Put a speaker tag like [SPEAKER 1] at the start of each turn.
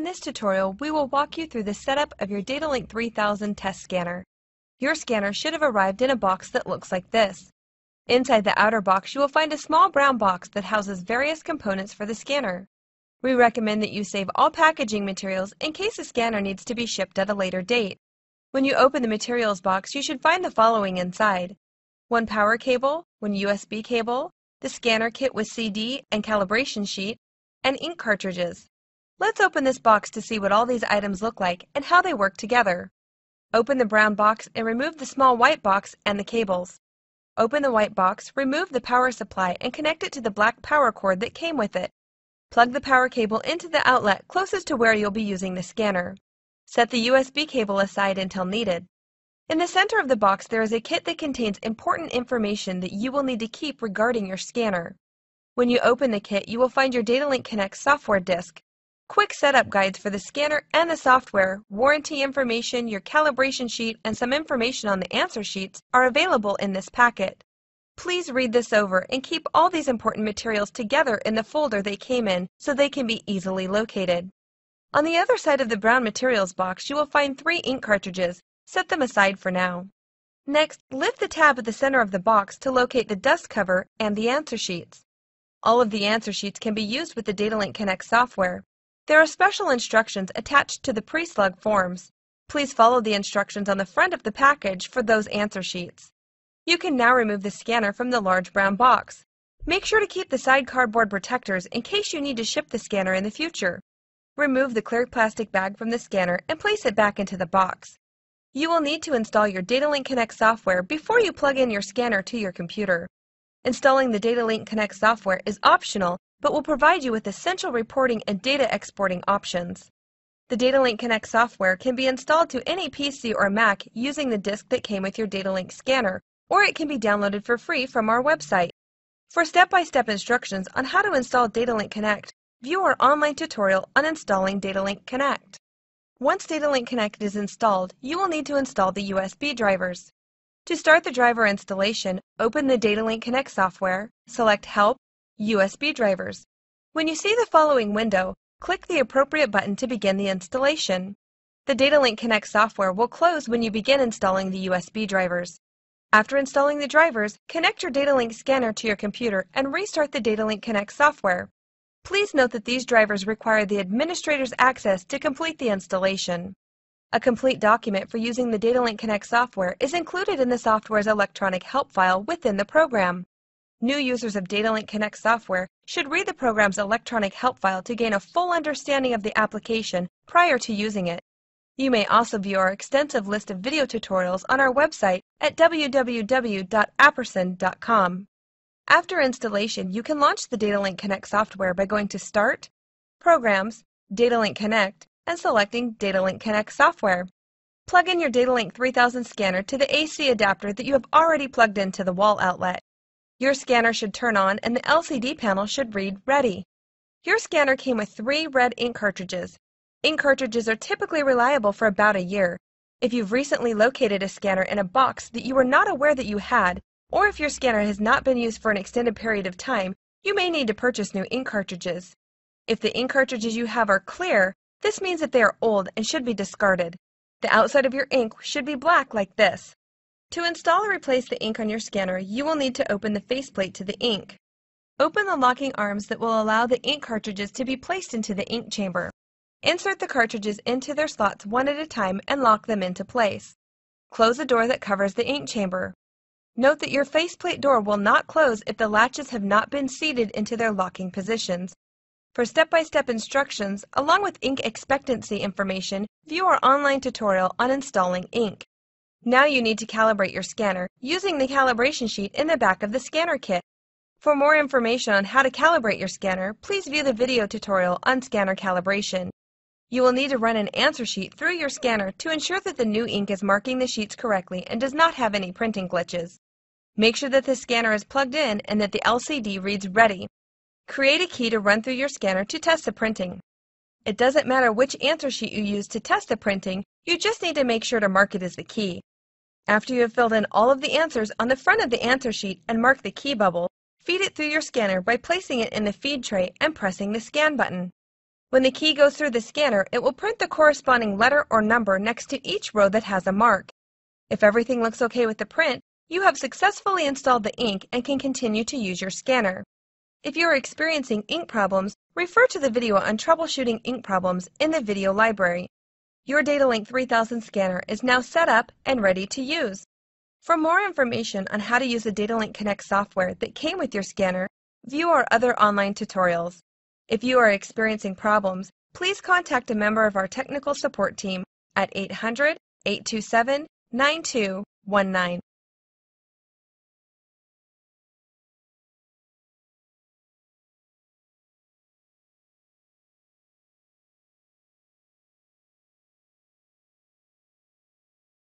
[SPEAKER 1] In this tutorial, we will walk you through the setup of your Datalink 3000 test scanner. Your scanner should have arrived in a box that looks like this. Inside the outer box, you will find a small brown box that houses various components for the scanner. We recommend that you save all packaging materials in case the scanner needs to be shipped at a later date. When you open the materials box, you should find the following inside: one power cable, one USB cable, the scanner kit with CD and calibration sheet, and ink cartridges. Let's open this box to see what all these items look like and how they work together. Open the brown box and remove the small white box and the cables. Open the white box, remove the power supply and connect it to the black power cord that came with it. Plug the power cable into the outlet closest to where you'll be using the scanner. Set the USB cable aside until needed. In the center of the box there is a kit that contains important information that you will need to keep regarding your scanner. When you open the kit, you will find your Datalink Connect software disk. Quick setup guides for the scanner and the software, warranty information, your calibration sheet, and some information on the answer sheets are available in this packet. Please read this over and keep all these important materials together in the folder they came in so they can be easily located. On the other side of the brown materials box, you will find 3 ink cartridges. Set them aside for now. Next, lift the tab at the center of the box to locate the dust cover and the answer sheets. All of the answer sheets can be used with the Datalink Connect software. There are special instructions attached to the pre-slug forms. Please follow the instructions on the front of the package for those answer sheets. You can now remove the scanner from the large brown box. Make sure to keep the side cardboard protectors in case you need to ship the scanner in the future. Remove the clear plastic bag from the scanner and place it back into the box. You will need to install your Datalink Connect software before you plug in your scanner to your computer. Installing the Datalink Connect software is optional, but will provide you with essential reporting and data exporting options. The Datalink Connect software can be installed to any PC or Mac using the disk that came with your Datalink scanner, or it can be downloaded for free from our website. For step-by-step instructions on how to install Datalink Connect, view our online tutorial on installing Datalink Connect. Once Datalink Connect is installed, you will need to install the USB drivers. To start the driver installation, open the Datalink Connect software, select Help, USB drivers. When you see the following window, click the appropriate button to begin the installation. The Datalink Connect software will close when you begin installing the USB drivers. After installing the drivers, connect your Datalink scanner to your computer and restart the Datalink Connect software. Please note that these drivers require the administrator's access to complete the installation. A complete document for using the Datalink Connect software is included in the software's electronic help file within the program. New users of Datalink Connect software should read the program's electronic help file to gain a full understanding of the application prior to using it. You may also view our extensive list of video tutorials on our website at www.apperson.com. After installation, you can launch the Datalink Connect software by going to Start, Programs, Datalink Connect, and selecting Datalink Connect software. Plug in your Datalink 3000 scanner to the AC adapter that you have already plugged into the wall outlet. Your scanner should turn on and the LCD panel should read Ready. Your scanner came with 3 red ink cartridges. Ink cartridges are typically reliable for about a year. If you've recently located a scanner in a box that you were not aware that you had, or if your scanner has not been used for an extended period of time, you may need to purchase new ink cartridges. If the ink cartridges you have are clear, this means that they are old and should be discarded. The outside of your ink should be black like this. To install or replace the ink on your scanner, you will need to open the faceplate to the ink. Open the locking arms that will allow the ink cartridges to be placed into the ink chamber. Insert the cartridges into their slots one at a time and lock them into place. Close the door that covers the ink chamber. Note that your faceplate door will not close if the latches have not been seated into their locking positions. For step-by-step instructions, along with ink expectancy information, view our online tutorial on installing ink. Now you need to calibrate your scanner using the calibration sheet in the back of the scanner kit. For more information on how to calibrate your scanner, please view the video tutorial on scanner calibration. You will need to run an answer sheet through your scanner to ensure that the new ink is marking the sheets correctly and does not have any printing glitches. Make sure that the scanner is plugged in and that the LCD reads Ready. Create a key to run through your scanner to test the printing. It doesn't matter which answer sheet you use to test the printing, you just need to make sure to mark it as the key. After you have filled in all of the answers on the front of the answer sheet and marked the key bubble, feed it through your scanner by placing it in the feed tray and pressing the scan button. When the key goes through the scanner, it will print the corresponding letter or number next to each row that has a mark. If everything looks okay with the print, you have successfully installed the ink and can continue to use your scanner. If you are experiencing ink problems, refer to the video on troubleshooting ink problems in the video library. Your DataLink 3000 scanner is now set up and ready to use. For more information on how to use the DataLink Connect software that came with your scanner, view our other online tutorials. If you are experiencing problems, please contact a member of our technical support team at 800-827-9219.